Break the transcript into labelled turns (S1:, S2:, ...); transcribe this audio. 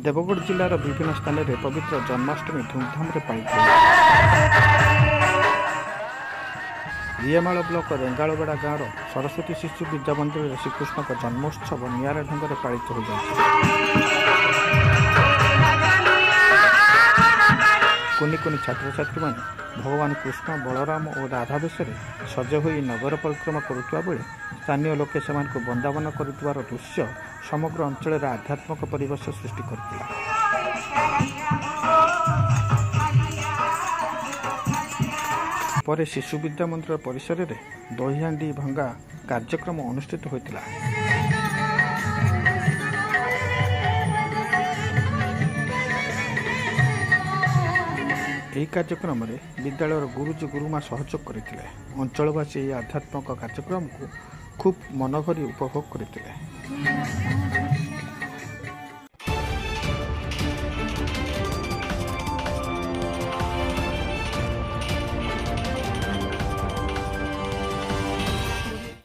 S1: देवगढ़ जिलार विभिन्न स्थान में पवित्र जन्माष्टमी धूमधाम से पालित रियामाल ब्लॉक रेंगाड़गड़ा गाँव सरस्वती शिशु विद्या मंदिर में श्रीकृष्ण का जन्मोत्सव निरा ढंग से पालित हो कुनि कुनि छात्र छात्री मैंने भगवान कृष्ण बलराम और राधा वेश सज हो नगर परिक्रमा करुवा बेले स्थानीय लोके से वंदावन कर दृश्य समग्र अंचल आध्यात्मिक परिवेश सृष्टि करथिला। परे शिशु विद्या मंदिर परिसर में दहीहांडी भंगा कार्यक्रम अनुष्ठित होता। यह कार्यक्रम में विद्यालय गुरुजी गुरुमा सहयोग करते अंचलवासी यह आध्यात्मिक कार्यक्रम को खूब मनभरी उपभोग करते।